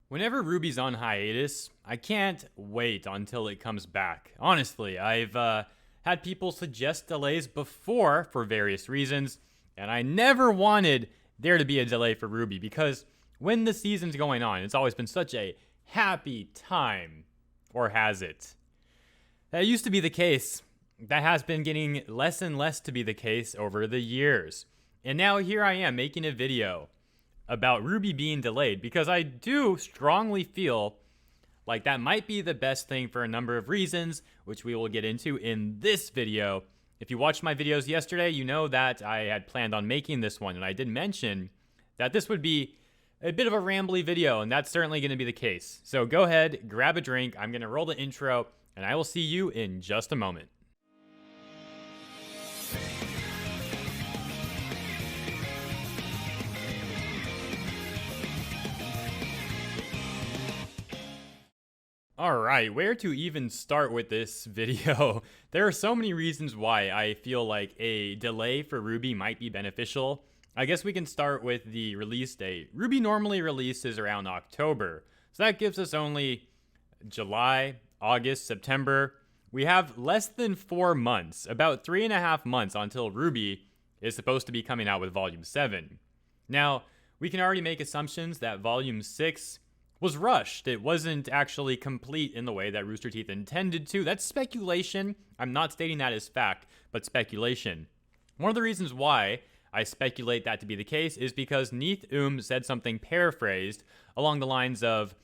Whenever RWBY's on hiatus, I can't wait until it comes back. Honestly, I've had people suggest delays before for various reasons, and I never wanted there to be a delay for RWBY because when the season's going on, it's always been such a happy time. Or has it? That used to be the case. That has been getting less and less to be the case over the years. And now here I am making a video about RWBY being delayed because I do strongly feel like that might be the best thing for a number of reasons, which we will get into in this video. If you watched my videos yesterday, you know that I had planned on making this one, and I did mention that this would be a bit of a rambly video, and that's certainly going to be the case. So go ahead, grab a drink, I'm going to roll the intro, and I will see you in just a moment. Alright, where to even start with this video? There are so many reasons why I feel like a delay for RWBY might be beneficial. I guess we can start with the release date. RWBY normally releases around October, so that gives us only July, August, September. We have less than 4 months, about 3.5 months until RWBY is supposed to be coming out with Volume 7. Now, we can already make assumptions that Volume 6 was rushed. It wasn't actually complete in the way that Rooster Teeth intended to. That's speculation. I'm not stating that as fact, but speculation. One of the reasons why I speculate that to be the case is because Neith said something paraphrased along the lines of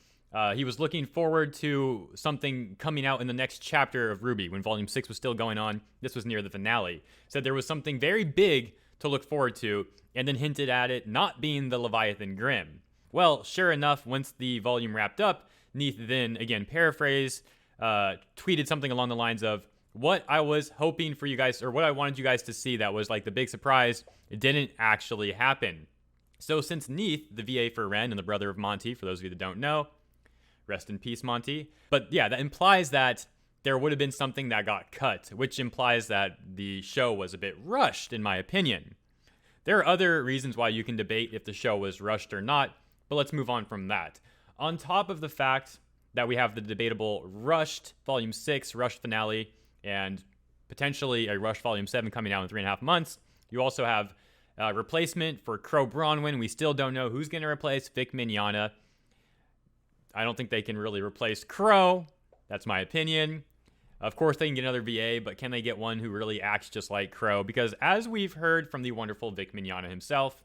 he was looking forward to something coming out in the next chapter of RWBY when Volume 6 was still going on. This was near the finale. Said there was something very big to look forward to, and then hinted at it not being the Leviathan Grimm. Well, sure enough, once the volume wrapped up, Neith then, again, paraphrased, tweeted something along the lines of, what I was hoping for you guys, or what I wanted you guys to see that was like the big surprise, it didn't actually happen. So since Neith, the VA for Ren and the brother of Monty, for those of you that don't know, rest in peace, Monty. But yeah, that implies that there would have been something that got cut, which implies that the show was a bit rushed, in my opinion. There are other reasons why you can debate if the show was rushed or not, but let's move on from that. On top of the fact that we have the debatable rushed Volume 6, rushed finale, and potentially a rushed Volume 7 coming out in 3.5 months, you also have a replacement for Crow Bronwyn. We still don't know who's going to replace Vic Mignogna. I don't think they can really replace Crow. That's my opinion. Of course, they can get another VA, but can they get one who really acts just like Crow? Because as we've heard from the wonderful Vic Mignogna himself,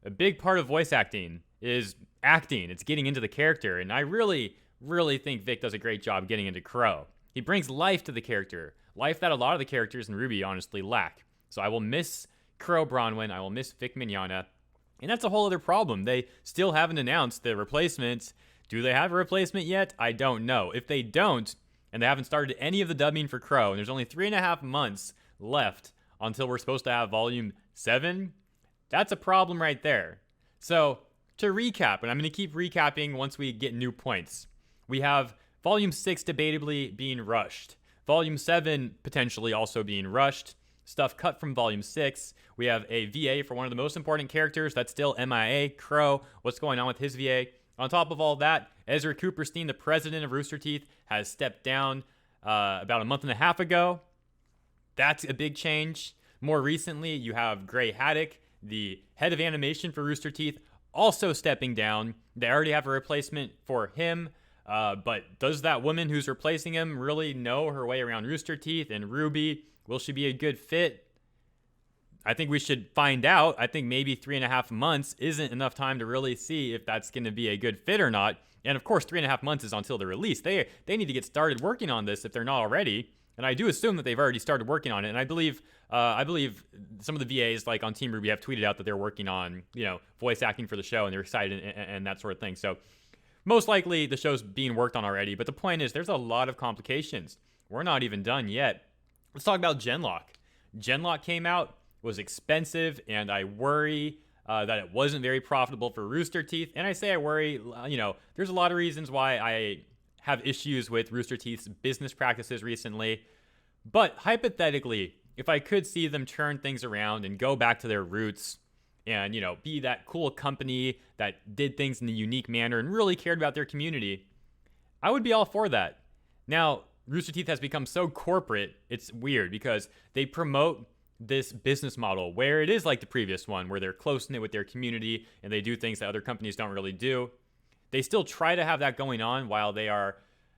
a big part of voice acting is acting. It's getting into the character. And I really, really think Vic does a great job getting into Crow. He brings life to the character. Life that a lot of the characters in RWBY honestly lack. So I will miss Crow Bronwyn. I will miss Vic Mignogna. And that's a whole other problem. They still haven't announced the replacements. Do they have a replacement yet? I don't know. If they don't, and they haven't started any of the dubbing for Crow, and there's only 3.5 months left until we're supposed to have Volume 7, that's a problem right there. So, to recap, and I'm going to keep recapping once we get new points. We have Volume 6 debatably being rushed. Volume 7 potentially also being rushed. Stuff cut from Volume 6. We have a VA for one of the most important characters that's still MIA, Crow. What's going on with his VA? On top of all that, Ezra Cooperstein, the president of Rooster Teeth, has stepped down about a month and a half ago. That's a big change. More recently, you have Gray Haddock, the head of animation for Rooster Teeth, also stepping down. They already have a replacement for him, but does that woman who's replacing him really know her way around Rooster Teeth and RWBY? Will she be a good fit? I think we should find out. I think maybe 3.5 months isn't enough time to really see if that's going to be a good fit or not. And of course, 3.5 months is until the release. They need to get started working on this if they're not already. And I do assume that they've already started working on it. And I believe some of the VAs, like on Team RWBY, have tweeted out that they're working on, voice acting for the show, and they're excited and that sort of thing. So most likely the show's being worked on already. But the point is, there's a lot of complications. We're not even done yet. Let's talk about Genlock. Genlock came out, was expensive, and I worry that it wasn't very profitable for Rooster Teeth. And I say I worry, there's a lot of reasons why I have issues with Rooster Teeth's business practices recently. But hypothetically, if I could see them turn things around and go back to their roots, and, be that cool company that did things in a unique manner and really cared about their community, I would be all for that. Now, Rooster Teeth has become so corporate, it's weird because they promote this business model where it is like the previous one, where they're close-knit with their community and they do things that other companies don't really do. They still try to have that going on while they are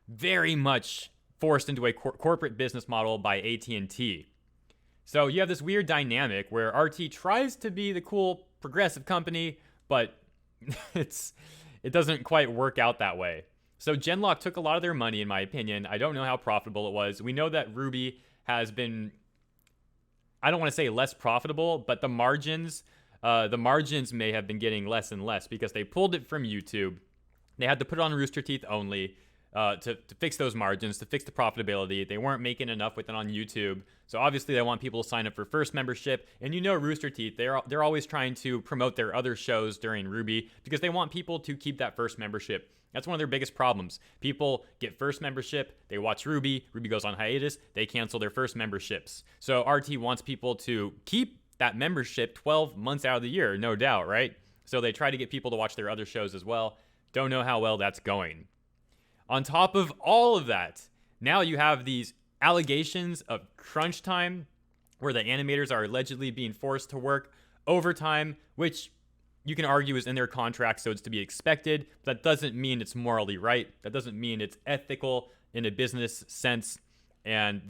very much forced into a corporate business model by AT&T. So you have this weird dynamic where RT tries to be the cool progressive company, but it doesn't quite work out that way. So Genlock took a lot of their money, in my opinion. I don't know how profitable it was. We know that RWBY has been, I don't want to say less profitable, but the margins may have been getting less and less because they pulled it from YouTube. They had to put it on Rooster Teeth only to fix those margins, to fix the profitability. They weren't making enough with it on YouTube. So obviously they want people to sign up for first membership. And Rooster Teeth, they're always trying to promote their other shows during RWBY because they want people to keep that first membership. That's one of their biggest problems. People get first membership, they watch RWBY, RWBY goes on hiatus, they cancel their first memberships. So RT wants people to keep that membership 12 months out of the year, no doubt, right? So they try to get people to watch their other shows as well. Don't know how well that's going. On top of all of that, now you have these allegations of crunch time where the animators are allegedly being forced to work overtime, which you can argue is in their contract, so it's to be expected. But that doesn't mean it's morally right. That doesn't mean it's ethical in a business sense. And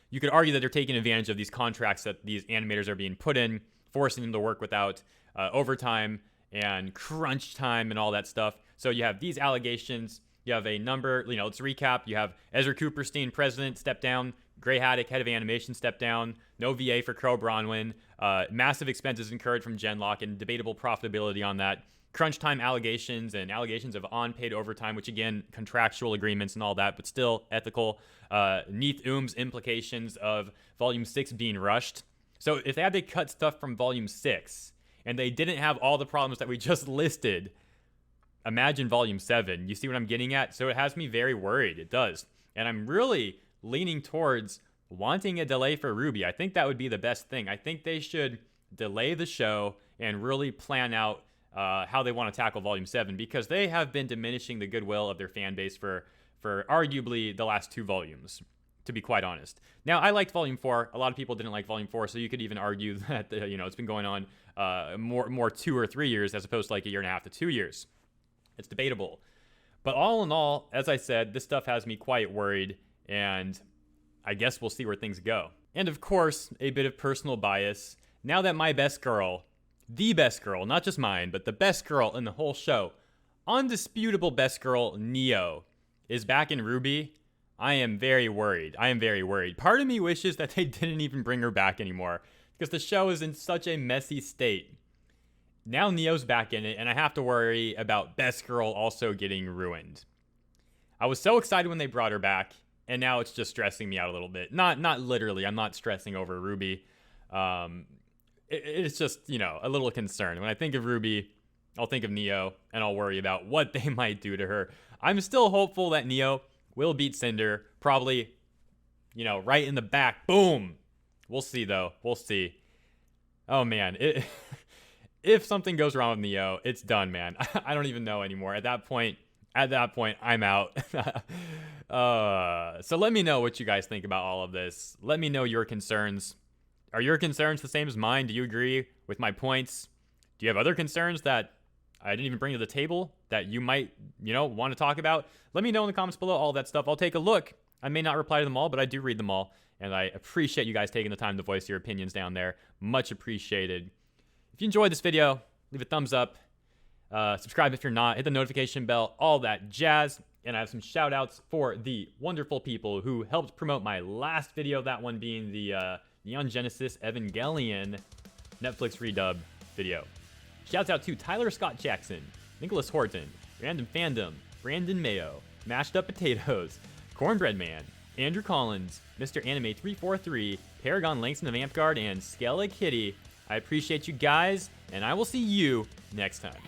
you could argue that they're taking advantage of these contracts that these animators are being put in, forcing them to work without overtime and crunch time and all that stuff. So you have these allegations. You have a number, let's recap. You have Ezra Cooperstein, president, step down. Gray Haddock, head of animation, step down. No VA for Crow Bronwyn. Massive expenses incurred from Genlock and debatable profitability on that. Crunch time allegations and allegations of unpaid overtime, which again, contractual agreements and all that, but still ethical. Neath Oom's implications of Volume 6 being rushed. So if they had to cut stuff from Volume 6 and they didn't have all the problems that we just listed, imagine Volume 7. You see what I'm getting at? So it has me very worried. It does. And I'm really leaning towards wanting a delay for RWBY. I think that would be the best thing. I think they should delay the show and really plan out how they want to tackle Volume 7 because they have been diminishing the goodwill of their fan base for arguably the last 2 volumes, to be quite honest. Now, I liked Volume 4. A lot of people didn't like Volume 4, so you could even argue that it's been going on more 2 or 3 years as opposed to like a year and a half to 2 years. It's debatable. But all in all, as I said, this stuff has me quite worried, and I guess we'll see where things go. And of course, a bit of personal bias. Now that my best girl, the best girl, not just mine, but the best girl in the whole show, undisputable best girl, Neo, is back in RWBY, I am very worried. Part of me wishes that they didn't even bring her back anymore because the show is in such a messy state. Now Neo's back in it, and I have to worry about Best Girl also getting ruined. I was so excited when they brought her back, and now it's just stressing me out a little bit. Not literally. I'm not stressing over RWBY. It's just, a little concern. When I think of RWBY, I'll think of Neo, and I'll worry about what they might do to her. I'm still hopeful that Neo will beat Cinder. Probably, right in the back. Boom! We'll see, though. We'll see. Oh, man. If something goes wrong with Neo, it's done, man. I don't even know anymore. At that point, I'm out. So let me know what you guys think about all of this. Let me know your concerns. Are your concerns the same as mine? Do you agree with my points? Do you have other concerns that I didn't even bring to the table that you might, want to talk about? Let me know in the comments below, all that stuff. I'll take a look. I may not reply to them all, but I do read them all. And I appreciate you guys taking the time to voice your opinions down there. Much appreciated. If you enjoyed this video, leave a thumbs up. Subscribe if you're not. Hit the notification bell, all that jazz. And I have some shout outs for the wonderful people who helped promote my last video, that one being the Neon Genesis Evangelion Netflix redub video. Shouts out to Tyler Scott Jackson, Nicholas Horton, Random Fandom, Brandon Mayo, Mashed Up Potatoes, Cornbread Man, Andrew Collins, Mr. Anime 343, Paragon Langston of Ampguard, and Skella Kitty. I appreciate you guys, and I will see you next time.